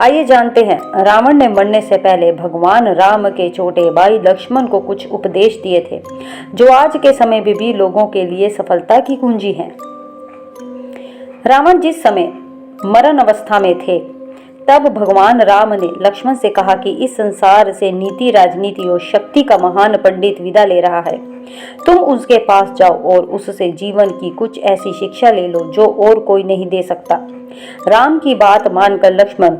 आइए जानते हैं, रावण ने मरने से पहले भगवान राम के छोटे भाई लक्ष्मण को कुछ उपदेश दिए थे जो आज के समय में भी लोगों के लिए सफलता की कुंजी हैं। रावण जिस समय मरण अवस्था में थे तब भगवान राम ने लक्ष्मण से कहा कि इस संसार से नीति, राजनीति और शक्ति का महान पंडित विदा ले रहा है। तुम उसके पास जाओ और उससे जीवन की कुछ ऐसी शिक्षा ले लो जो और कोई नहीं दे सकता। राम की बात मानकर लक्ष्मण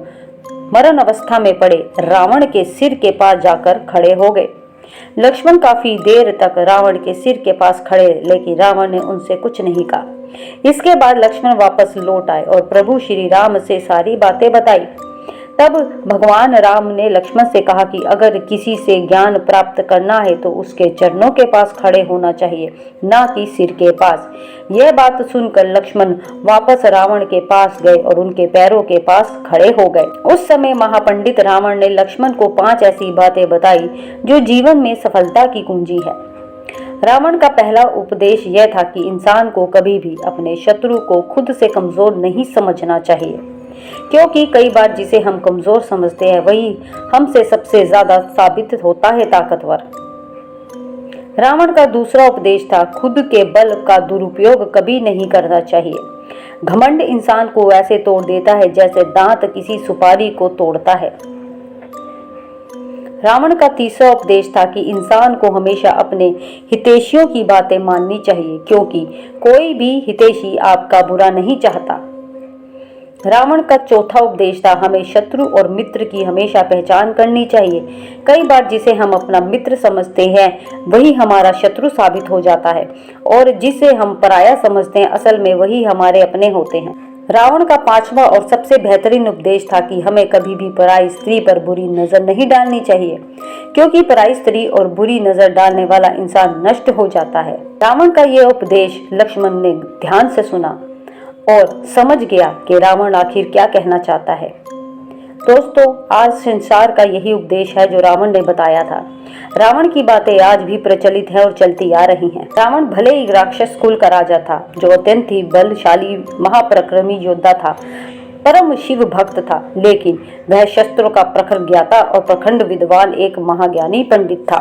मरण अवस्था में पड़े रावण के सिर के पास जाकर खड़े हो गए। लक्ष्मण काफी देर तक रावण के सिर के पास खड़े, लेकिन रावण ने उनसे कुछ नहीं कहा। इसके बाद लक्ष्मण वापस लौट आए और प्रभु श्री राम से सारी बातें बताई। तब भगवान राम ने लक्ष्मण से कहा कि अगर किसी से ज्ञान प्राप्त करना है तो उसके चरणों के पास खड़े होना चाहिए, ना कि सिर के पास। यह बात सुनकर लक्ष्मण वापस रावण के पास गए और उनके पैरों के पास खड़े हो गए। उस समय महापंडित रावण ने लक्ष्मण को 5 ऐसी बातें बताई जो जीवन में सफलता की कुंजी है। रावण का पहला उपदेश यह था कि इंसान को कभी भी अपने शत्रु को खुद से कमजोर नहीं समझना चाहिए, क्योंकि कई बार जिसे हम कमजोर समझते हैं वही हमसे सबसे ज्यादा साबित होता है ताकतवर। रावण का दूसरा उपदेश था खुद के बल का दुरुपयोग कभी नहीं करना चाहिए। घमंड इंसान को ऐसे तोड़ देता है जैसे दांत किसी सुपारी को तोड़ता है। रावण का तीसरा उपदेश था कि इंसान को हमेशा अपने हितैषियों की बातें माननी चाहिए, क्योंकि कोई भी हितैषी आपका बुरा नहीं चाहता। रावण का चौथा उपदेश था हमें शत्रु और मित्र की हमेशा पहचान करनी चाहिए। कई बार जिसे हम अपना मित्र समझते हैं वही हमारा शत्रु साबित हो जाता है, और जिसे हम पराया समझते हैं असल में वही हमारे अपने होते हैं। रावण का पांचवा और सबसे बेहतरीन उपदेश था कि हमें कभी भी पराई स्त्री पर बुरी नजर नहीं डालनी चाहिए, क्योंकि पराई स्त्री और बुरी नजर डालने वाला इंसान नष्ट हो जाता है। रावण का यह उपदेश लक्ष्मण ने ध्यान से सुना और समझ गया कि रावण आखिर क्या कहना चाहता है। दोस्तों, आज संसार का यही उपदेश है जो रावण ने बताया था। रावण की बातें आज भी प्रचलित है और चलती आ रही हैं। रावण भले ही राक्षस कुल का राजा था जो अत्यंत ही बलशाली महापराक्रमी योद्धा था, परम शिव भक्त था, लेकिन वह शस्त्रों का प्रखर ज्ञाता और प्रखंड विद्वान एक महाज्ञानी पंडित था।